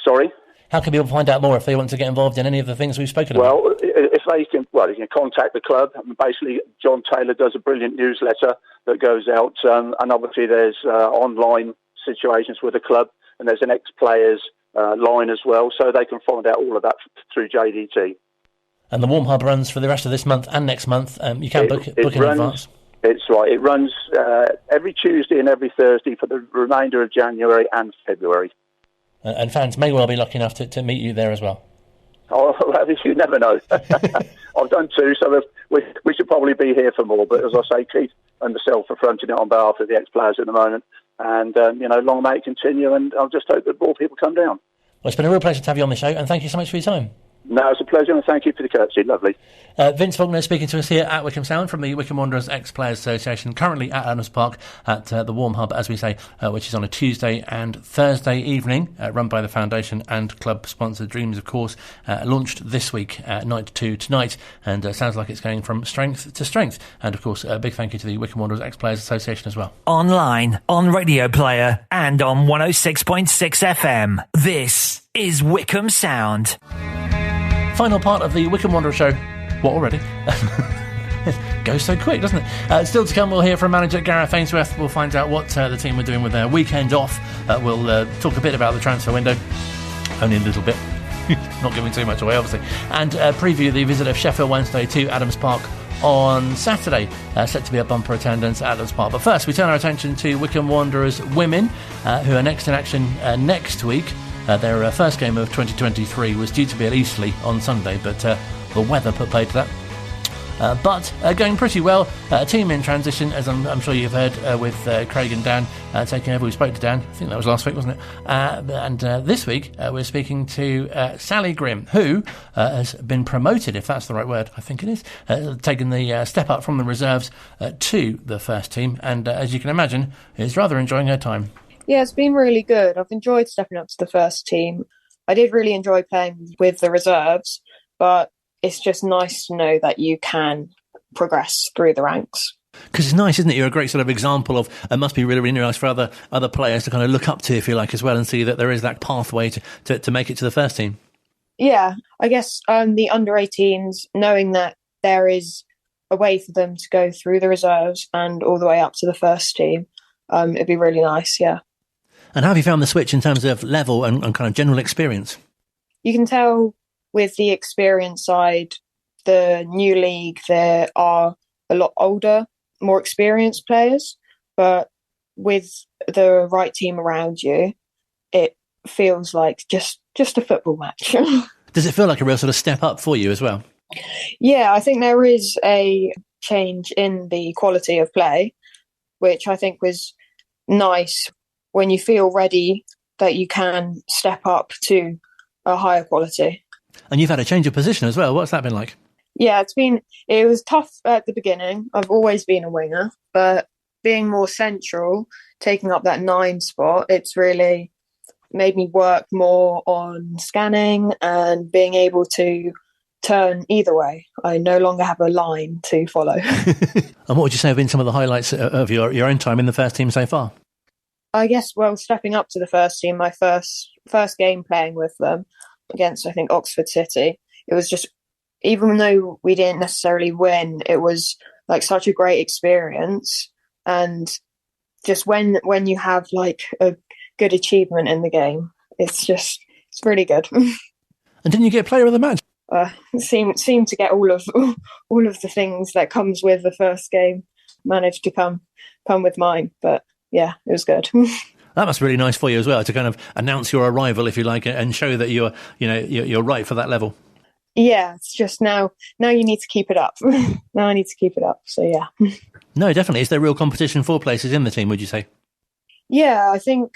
Sorry? How can people find out more if they want to get involved in any of the things we've spoken about? Well, they can contact the club. Basically, John Taylor does a brilliant newsletter that goes out, and obviously there's online situations with the club, and there's an Ex-Players line as well, so they can find out all of that through JDT. And the Warm Hub runs for the rest of this month and next month. You can book in advance. It's right. It runs every Tuesday and every Thursday for the remainder of January and February. And fans may well be lucky enough to meet you there as well. Oh, well, you never know. I've done 2, so we should probably be here for more. But as I say, Keith and myself are fronting it on behalf of the Ex-Players at the moment. And, long may it continue, and I'll just hope that more people come down. Well, it's been a real pleasure to have you on the show, and thank you so much for your time. No, it's a pleasure, and thank you for the courtesy. Lovely. Vince Faulkner speaking to us here at Wycombe Sound from the Wycombe Wanderers Ex-Players Association, currently at Adams Park at the Warm Hub, as we say, which is on a Tuesday and Thursday evening, run by the Foundation and club-sponsored Dreams, of course, launched this week at night 2 tonight, and sounds like it's going from strength to strength. And, of course, a big thank you to the Wycombe Wanderers Ex-Players Association as well. Online, on Radio Player, and on 106.6 FM. This is Wycombe Sound. Final part of the Wycombe Wanderers Show. What, already? It goes so quick, doesn't it? Still to come, we'll hear from manager Gareth Ainsworth. We'll find out what the team are doing with their weekend off. We'll talk a bit about the transfer window. Only a little bit. Not giving too much away, obviously. And preview the visit of Sheffield Wednesday to Adams Park on Saturday. Set to be a bumper attendance at Adams Park. But first, we turn our attention to Wycombe Wanderers women, who are next in action next week. Their first game of 2023 was due to be at Eastleigh on Sunday, but the weather put paid to that. but going pretty well. Team in transition, as I'm sure you've heard, with Craig and Dan taking over. We spoke to Dan, I think that was last week, wasn't it? And this week we're speaking to Sally Grimm, who has been promoted, if that's the right word, I think it is, taking the step up from the reserves to the first team, and as you can imagine, is rather enjoying her time. Yeah, it's been really good. I've enjoyed stepping up to the first team. I did really enjoy playing with the reserves, but it's just nice to know that you can progress through the ranks. Because it's nice, isn't it? You're a great sort of example of, it must be really, really nice for other players to kind of look up to, if you like, as well, and see that there is that pathway to make it to the first team. Yeah, I guess the under-18s, knowing that there is a way for them to go through the reserves and all the way up to the first team, it'd be really nice, yeah. And how have you found the switch in terms of level and kind of general experience? You can tell with the experience side, the new league, there are a lot older, more experienced players, but with the right team around you, it feels like just a football match. Does it feel like a real sort of step up for you as well? Yeah, I think there is a change in the quality of play, which I think was nice when you feel ready that you can step up to a higher quality. And you've had a change of position as well. What's that been like? Yeah, it was tough at the beginning. I've always been a winger, but being more central, taking up that 9 spot, it's really made me work more on scanning and being able to turn either way. I no longer have a line to follow. And what would you say have been some of the highlights of your own time in the first team so far? I guess, stepping up to the first team, my first game playing with them against, I think, Oxford City, it was just, even though we didn't necessarily win, it was like such a great experience. And just when you have like a good achievement in the game, it's really good. And didn't you get player of the match? Seemed to get all of the things that comes with the first game, managed to come with mine, but yeah, it was good. That must be really nice for you as well, to kind of announce your arrival, if you like, and show that you're right for that level. Yeah, it's just now you need to keep it up. Now I need to keep it up. So yeah. No, definitely. Is there real competition for places in the team, would you say? Yeah, I think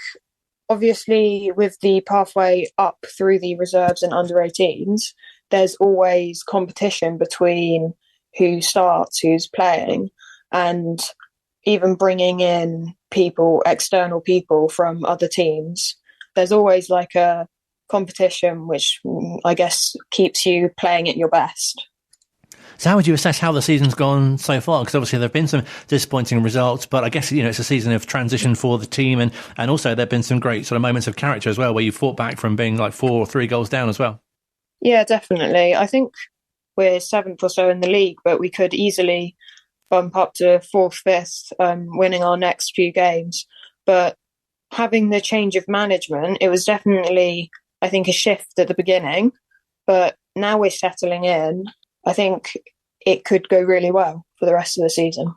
obviously with the pathway up through the reserves and under-18s, there's always competition between who starts, who's playing, and even bringing in external people from other teams. There's always like a competition, which I guess keeps you playing at your best. So how would you assess how the season's gone so far? Because obviously there have been some disappointing results, but I guess, it's a season of transition for the team, and also there have been some great sort of moments of character as well, where you fought back from being like 4 or 3 goals down as well. Yeah, definitely. I think we're 7th or so in the league, but we could easily bump up to 4th, 5th, winning our next few games. But having the change of management, it was definitely, I think, a shift at the beginning. But now we're settling in. I think it could go really well for the rest of the season.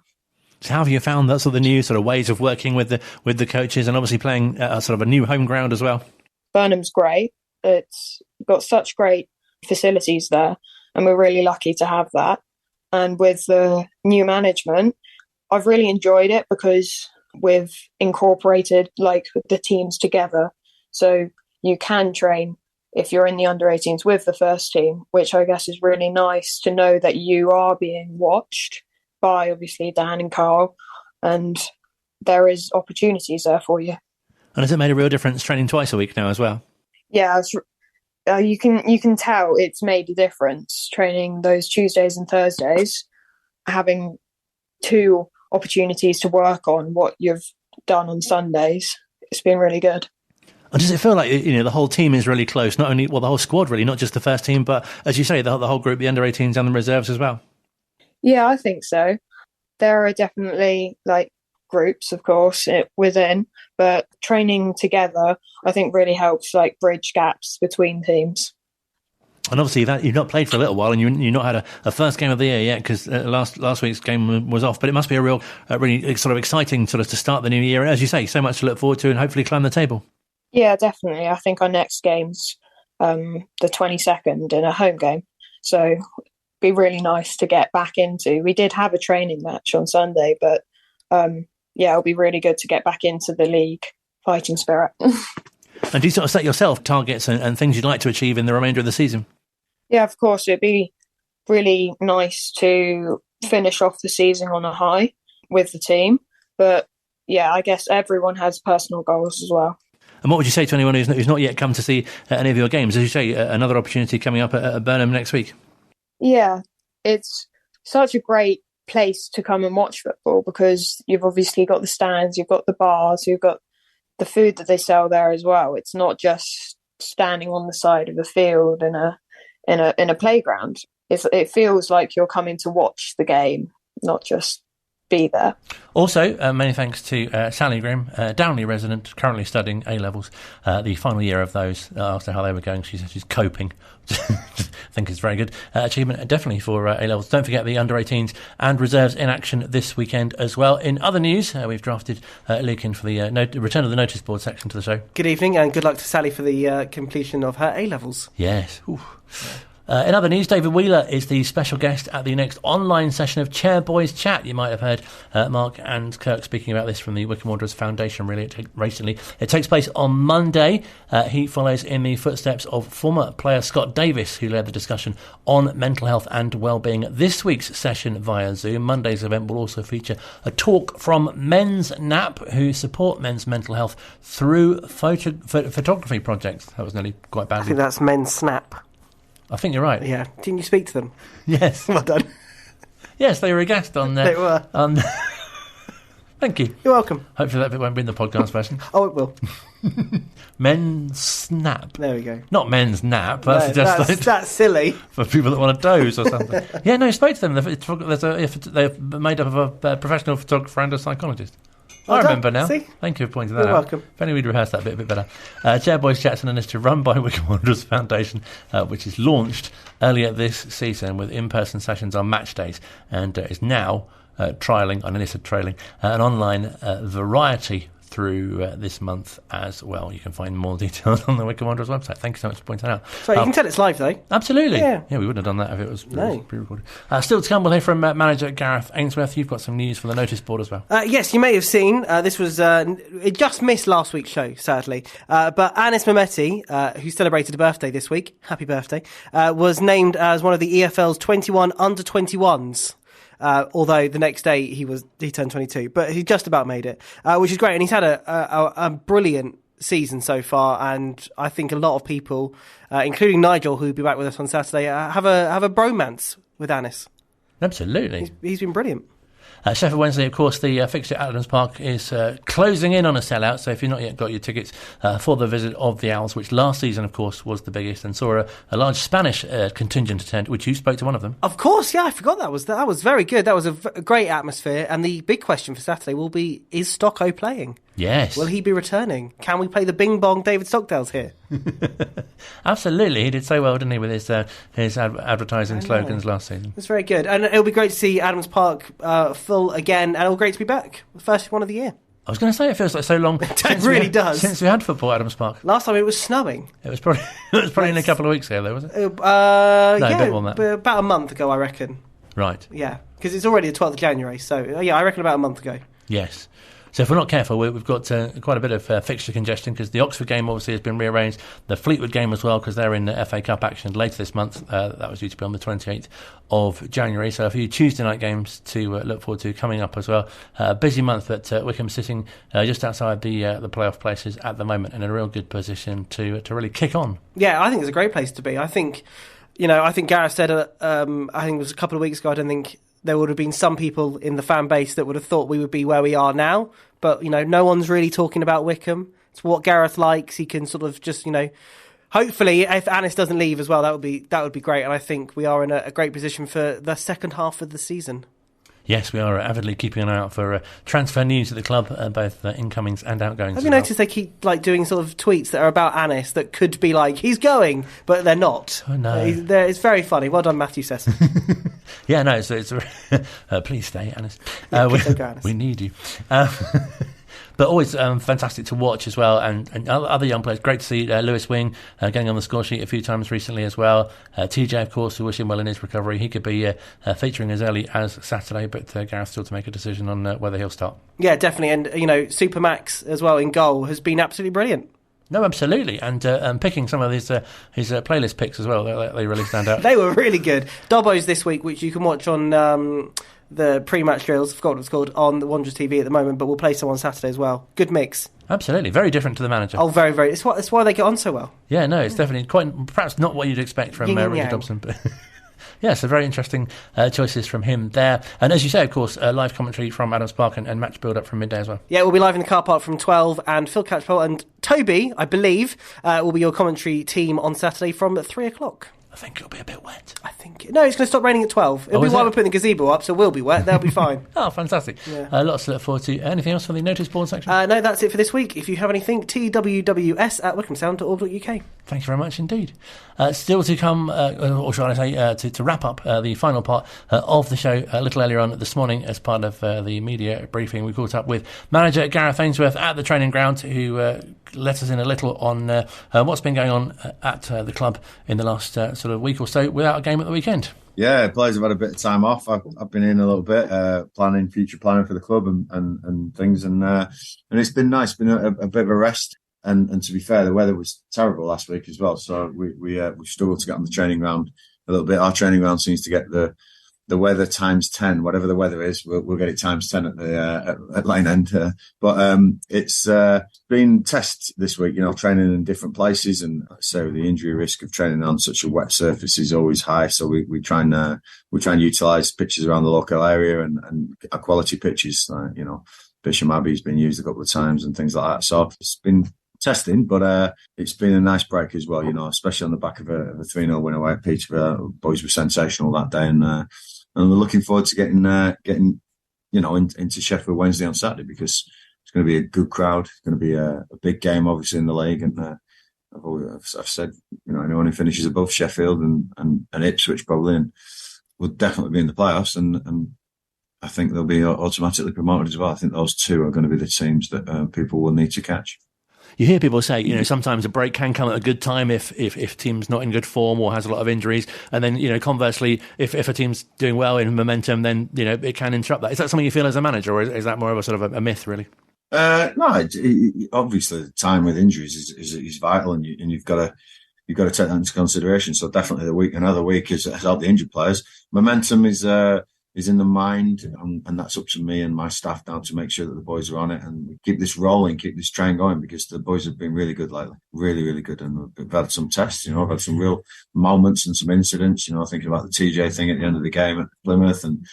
So how have you found that sort of new sort of ways of working with the coaches, and obviously playing sort of a new home ground as well? Burnham's great. It's got such great facilities there, and we're really lucky to have that. And with the new management, I've really enjoyed it because we've incorporated like the teams together. So you can train if you're in the under-18s with the first team, which I guess is really nice to know that you are being watched by obviously Dan and Carl, and there is opportunities there for you. And has it made a real difference training twice a week now as well? Yeah, you can tell it's made a difference training those Tuesdays and Thursdays, having 2 opportunities to work on what you've done on Sundays. It's been really good. And does it feel like the whole team is really close? Not only the whole squad really, not just the first team, but as you say, the whole group, the under-18s and the reserves as well. Yeah, I think so. There are definitely like groups, of course, within, but training together, I think, really helps like bridge gaps between teams. And obviously that you've not played for a little while, and you've not had a first game of the year yet, because last week's game was off. But it must be a real, really sort of exciting sort of to start the new year. As you say, so much to look forward to, and hopefully climb the table. Yeah, definitely. I think our next game's the 22nd in a home game, so be really nice to get back into. We did have a training match on Sunday, but it'll be really good to get back into the league fighting spirit. And do you sort of set yourself targets and things you'd like to achieve in the remainder of the season? Yeah, of course. It'd be really nice to finish off the season on a high with the team. But yeah, I guess everyone has personal goals as well. And what would you say to anyone who's not yet come to see any of your games? As you say, another opportunity coming up at Burnham next week. Yeah, it's such a great place to come and watch football because you've obviously got the stands, you've got the bars, you've got the food that they sell there as well. It's not just standing on the side of a field in a playground. It feels like you're coming to watch the game, not just be there. Also, many thanks to Sally Grimm, Downley resident, currently studying A-levels, the final year of those. Asked her how they were going. She said she's coping. I think it's very good achievement, definitely for A-levels. Don't forget the under-18s and reserves in action this weekend as well. In other news, we've drafted Luke in for the return of the notice board section to the show. Good evening and good luck to Sally for the completion of her A-levels. Yes. Ooh. In other news, David Wheeler is the special guest at the next online session of Chairboys Chat. You might have heard Mark and Kirk speaking about this from the Wycombe Wanderers Foundation recently. It takes place on Monday. He follows in the footsteps of former player Scott Davis, who led the discussion on mental health and well-being. This week's session via Zoom. Monday's event will also feature a talk from Men's Nap, who support men's mental health through photography projects. That was nearly quite bad. I think that's Men's Snap. I think you're right. Yeah. Didn't you speak to them? Yes. Well done. Yes, they were a guest on there. They were. Thank you. You're welcome. Hopefully that bit won't be in the podcast version. Oh, it will. Men's Snap. There we go. Not Men's Nap. That's silly. For people that want to doze or something. Yeah, no, I spoke to them. They're made up of a professional photographer and a psychologist. I remember now. See? Thank you for pointing that You're out. welcome. If only we'd rehearsed that a bit better. Chairboys Chat's an initiative run by Wycombe Wanderers Foundation, which is launched earlier this season with in-person sessions on match days and is now trailing an online variety through this month as well. You can find more details on the Wycombe Wanderers website. Thank you so much for pointing that out. So you can tell it's live though. Absolutely. Yeah, we wouldn't have done that if it was No. pre-recorded. Still to come, we'll hear from manager Gareth Ainsworth. You've got some news for the notice board as well. Yes, you may have seen, this was, it just missed last week's show, sadly. But Anis Mehmeti, who celebrated a birthday this week, happy birthday, was named as one of the EFL's 21 under-21s. Although the next day he turned 22, but he just about made it, which is great. And he's had a brilliant season so far, and I think a lot of people, including Nigel, who'll be back with us on Saturday, have a bromance with Anis. Absolutely, he's been brilliant. Sheffield Wednesday, of course, the fixture at Adams Park is closing in on a sellout. So if you've not yet got your tickets for the visit of the Owls, which last season, of course, was the biggest and saw a large Spanish contingent attend, which you spoke to one of them. Of course, yeah, I forgot that was very good. That was a great atmosphere. And the big question for Saturday will be: is Stocko playing? Yes. Will he be returning? Can we play the Bing Bong David Stockdale's here? Absolutely. He did so well, didn't he, with his advertising slogans last season. It's very good. And it'll be great to see Adams Park full again, and it'll be great to be back. The first one of the year. I was going to say it feels like so long. It really does. Since we had football at Adams Park. Last time it was snowing. It was probably in a couple of weeks ago, though, was it? No, a bit more than that. About a month ago, I reckon. Right. Yeah, because it's already the 12th of January, so yeah, I reckon about a month ago. Yes. So if we're not careful, we've got quite a bit of fixture congestion because the Oxford game obviously has been rearranged. The Fleetwood game as well, because they're in FA Cup action later this month. That was due to be on the 28th of January. So a few Tuesday night games to look forward to coming up as well. Busy month, but Wycombe sitting just outside the playoff places at the moment in a real good position to really kick on. Yeah, I think it's a great place to be. I think Gareth said, I think it was a couple of weeks ago, I don't think there would have been some people in the fan base that would have thought we would be where we are now. But, no one's really talking about Wycombe. It's what Gareth likes. He can sort of just, hopefully, if Anis doesn't leave as well, that would be great. And I think we are in a great position for the second half of the season. Yes, we are avidly keeping an eye out for transfer news at the club, both incomings and outgoings. Have you noticed they keep doing sort of tweets that are about Anis that could be like, he's going, but they're not? Oh, no. It's very funny. Well done, Matthew Sesson. Yeah, no, it's please stay, Anis. We need you. But always fantastic to watch as well. And other young players, great to see Lewis Wing getting on the score sheet a few times recently as well. TJ, of course, we wish him well in his recovery. He could be featuring as early as Saturday, but Gareth still to make a decision on whether he'll start. Yeah, definitely. And, Super Max as well in goal has been absolutely brilliant. No, absolutely. And picking some of his playlist picks as well, they really stand out. They were really good. Dobbo's this week, which you can watch on the pre-match drills, I forgot what it's called, on the Wanderers TV at the moment, but we'll play some on Saturday as well. Good mix. Absolutely. Very different to the manager. Oh, very, very. It's why they get on so well. Yeah, no, it's definitely perhaps not what you'd expect from Richard Dobson, but... Yeah, so very interesting choices from him there. And as you say, of course, live commentary from Adams Park and match build-up from midday as well. Yeah, we'll be live in the car park from 12, and Phil Catchpole and Toby, I believe, will be your commentary team on Saturday from 3 o'clock. I think it'll be a bit wet. No, it's going to stop raining at 12. It'll be while we're putting the gazebo up, so we'll be wet. They'll be fine. Oh, fantastic. Yeah. Lots to look forward to. Anything else for the notice board section? No, that's it for this week. If you have anything, twws@wycombesound.org.uk. Thank you very much indeed. Still to come, or shall I say, to wrap up the final part of the show a little earlier on this morning as part of the media briefing. We caught up with manager Gareth Ainsworth at the training ground, who let us in a little on what's been going on at the club in the last sort of week or so without a game at the weekend. Yeah, players have had a bit of time off. I've been in a little bit, future planning for the club and things, and it's been nice. It's been a bit of a rest, and to be fair, the weather was terrible last week as well. So we struggled to get on the training ground a little bit. Our training ground seems to get the weather times 10, whatever the weather is, we'll get it times 10 at the at Lane End. But it's been test this week, training in different places, and so the injury risk of training on such a wet surface is always high. So we try and utilise pitches around the local area and quality pitches. Bisham Abbey's been used a couple of times and things like that. So it's been testing, but it's been a nice break as well, especially on the back of a 3-0 win away at Peterborough. Boys were sensational that day, and we're looking forward to getting into Sheffield Wednesday on Saturday, because it's going to be a good crowd. It's going to be a big game, obviously, in the league. And I've said, anyone who finishes above Sheffield and Ipswich probably, and will definitely be in the playoffs. And I think they'll be automatically promoted as well. I think those two are going to be the teams that people will need to catch. You hear people say, sometimes a break can come at a good time if team's not in good form or has a lot of injuries. And then, conversely, if a team's doing well in momentum, then, it can interrupt that. Is that something you feel as a manager, or is that more of a sort of a myth, really? No, obviously the time with injuries is vital, and you've got to take that into consideration. So definitely another week has helped the injured players. Momentum is in the mind, and that's up to me and my staff now to make sure that the boys are on it and keep this rolling, keep this train going, because the boys have been really good lately, really, really good. And we've had some tests, I've had some real moments and some incidents, thinking about the TJ thing at the end of the game at Plymouth, and,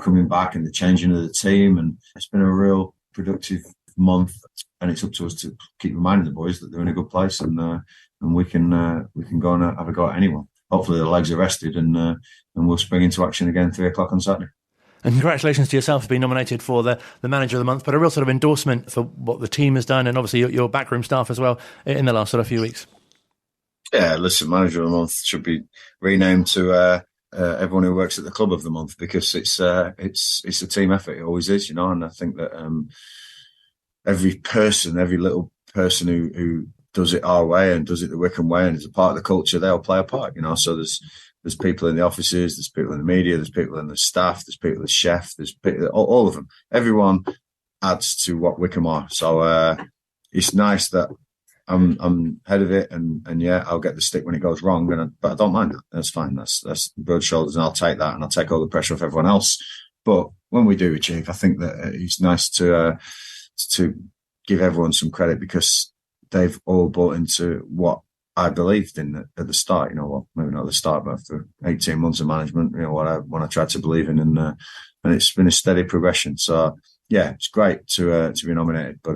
coming back and the changing of the team. And it's been a real productive month, and it's up to us to keep reminding the boys that they're in a good place, and we can go and have a go at anyone. Hopefully the legs are rested, and we'll spring into action again 3 o'clock on Saturday. And congratulations to yourself for being nominated for the Manager of the Month, but a real sort of endorsement for what the team has done, and obviously your backroom staff as well in the last sort of few weeks. Yeah, listen, Manager of the Month should be renamed to everyone who works at the Club of the Month, because it's a team effort. It always is, and I think that every little person who does it our way and does it the Wycombe way and is a part of the culture, they'll play a part, So there's people in the offices, there's people in the media, there's people in the staff, there's people, the chef, there's people, all of them. Everyone adds to what Wycombe are. So it's nice that I'm head of it, and yeah, I'll get the stick when it goes wrong, but I don't mind that. That's fine. That's broad shoulders, and I'll take that, and I'll take all the pressure off everyone else. But when we do achieve, I think that it's nice to give everyone some credit, because they've all bought into what I believed in at the start. Maybe not at the start, but after 18 months of management, what I tried to believe in, and it's been a steady progression. So yeah, it's great to be nominated, but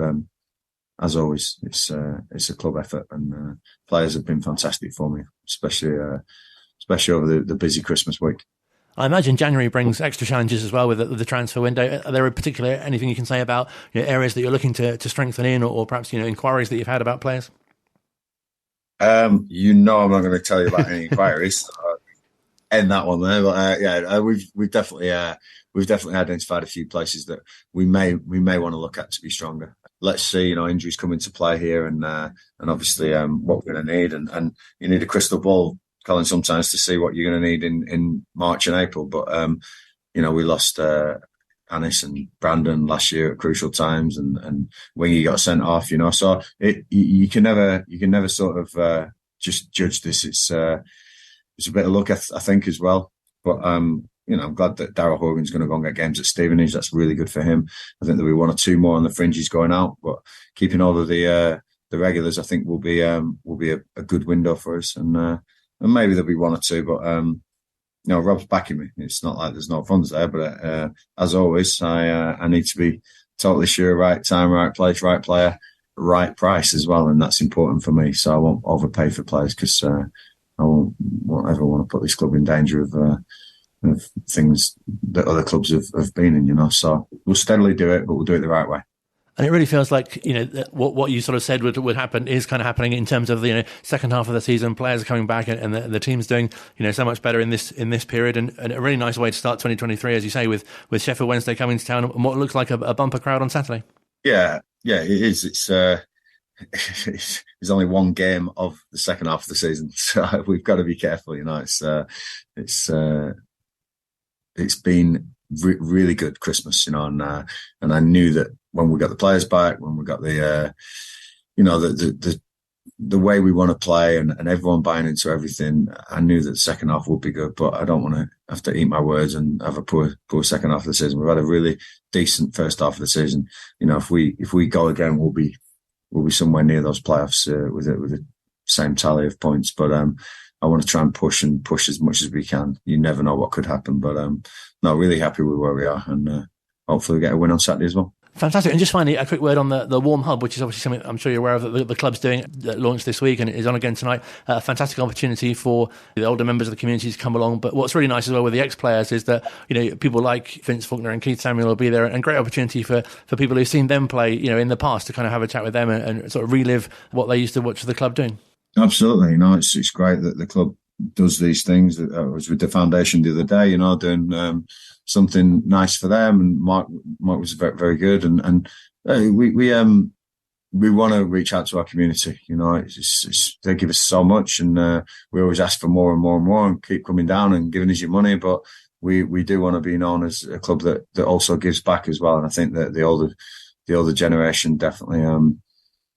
as always, it's a club effort, and players have been fantastic for me, especially over the busy Christmas week. I imagine January brings extra challenges as well with the transfer window. Are there anything you can say about areas that you're looking to strengthen in, or perhaps inquiries that you've had about players? I'm not going to tell you about any inquiries. End that one there. But we've definitely identified a few places that we may want to look at to be stronger. let's see, injuries come into play here, and obviously what we're going to need, and you need a crystal ball, Colin, sometimes to see what you're going to need in March and April. But we lost Anis and Brandon last year at crucial times, and Wingy got sent off. So you can never sort of just judge this. It's a bit of luck, I think, as well. But I'm glad that Darryl Horgan's going to go and get games at Stevenage. That's really good for him. I think there'll be one or two more on the fringes going out, but keeping all of the regulars, I think, will be a good window for us. And maybe there'll be one or two, but Rob's backing me. It's not like there's no funds there, but as always, I need to be totally sure, right time, right place, right player, right price as well, and that's important for me. So I won't overpay for players, because I won't ever want to put this club in danger of things that other clubs have been in. So we'll steadily do it, but we'll do it the right way. And it really feels like, what you sort of said would happen is kind of happening in terms of the second half of the season. Players are coming back, and the team's doing so much better in this period, and a really nice way to start 2023, as you say, with Sheffield Wednesday coming to town and what looks like a bumper crowd on Saturday. Yeah, it is. It's only one game of the second half of the season, so we've got to be careful. It's been really good Christmas, and I knew that when we got the players back, when we got the way we want to play, and everyone buying into everything, I knew that the second half would be good. But I don't want to have to eat my words and have a poor second half of the season. We've had a really decent first half of the season. If we go again, we'll be somewhere near those playoffs with the same tally of points. But I want to try and push as much as we can. You never know what could happen, but really happy with where we are, and hopefully we get a win on Saturday as well. Fantastic. And just finally, a quick word on the Warm Hub, which is obviously something I'm sure you're aware of that the club's doing, that launched this week and is on again tonight. A fantastic opportunity for the older members of the community to come along. But what's really nice as well with the ex-players is that, people like Vince Faulkner and Keith Samuel will be there, and great opportunity for people who've seen them play, in the past, to kind of have a chat with them and sort of relive what they used to watch the club doing. Absolutely. It's great that the club does these things. I was with the foundation the other day, doing something nice for them, and Mark was very, very good, and we want to reach out to our community. They give us so much, and we always ask for more and more and more, and keep coming down and giving us your money. But we do want to be known as a club that also gives back as well. And I think that the older generation, definitely,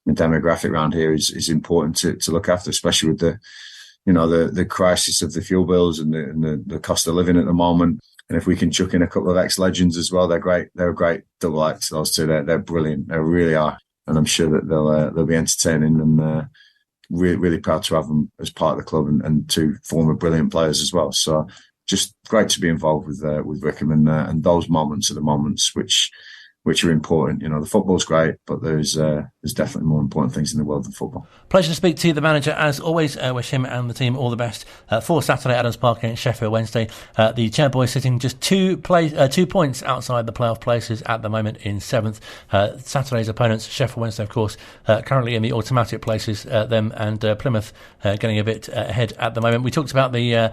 the demographic around here is important to look after, especially with the crisis of the fuel bills and the cost of living at the moment. And if we can chuck in a couple of ex-legends as well, they're great. They're a great double act, those two. They're brilliant. They really are. And I'm sure that they'll be entertaining, and really, really proud to have them as part of the club, and two former brilliant players as well. So just great to be involved with Wycombe, and those moments are the moments which are important. The football's great, but there's definitely more important things in the world than football. Pleasure to speak to the manager as always. Wish him and the team all the best for Saturday, Adams Park against Sheffield Wednesday. The Chairboys sitting just 2 points outside the playoff places at the moment in 7th. Saturday's opponents, Sheffield Wednesday, of course, currently in the automatic places. Them and Plymouth getting a bit ahead at the moment. We talked about the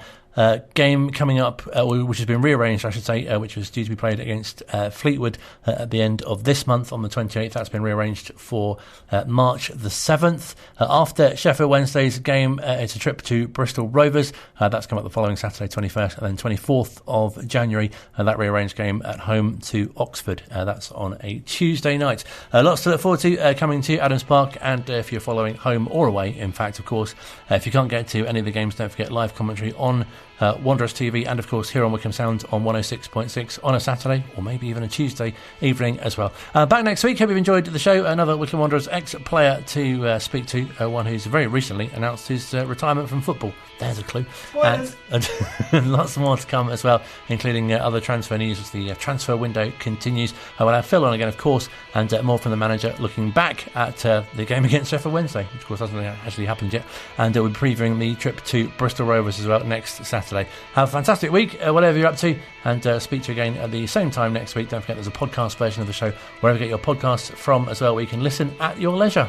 game coming up, which has been rearranged, I should say, which was due to be played against Fleetwood at the end of this month on the 28th. That's been rearranged for March the 7th. After Sheffield Wednesday's game, it's a trip to Bristol Rovers. That's come up the following Saturday, 21st, and then 24th of January, that rearranged game at home to Oxford. That's on a Tuesday night. Lots to look forward to coming to Adams Park, and if you're following home or away, in fact, of course, if you can't get to any of the games, don't forget live commentary on Wanderers TV, and of course here on Wycombe Sound on 106.6 on a Saturday, or maybe even a Tuesday evening as well. Back next week. Hope you've enjoyed the show. Another Wycombe Wanderers ex-player to speak to, one who's very recently announced his retirement from football. There's a clue. And lots more to come as well, including other transfer news as the transfer window continues. We'll have Phil on again, of course, and more from the manager looking back at the game against Sheffield Wednesday, which of course hasn't actually happened yet, and we'll be previewing the trip to Bristol Rovers as well next Saturday. Have a fantastic week, whatever you're up to, and speak to you again at the same time next week. Don't forget there's a podcast version of the show wherever you get your podcasts from as well, where you can listen at your leisure.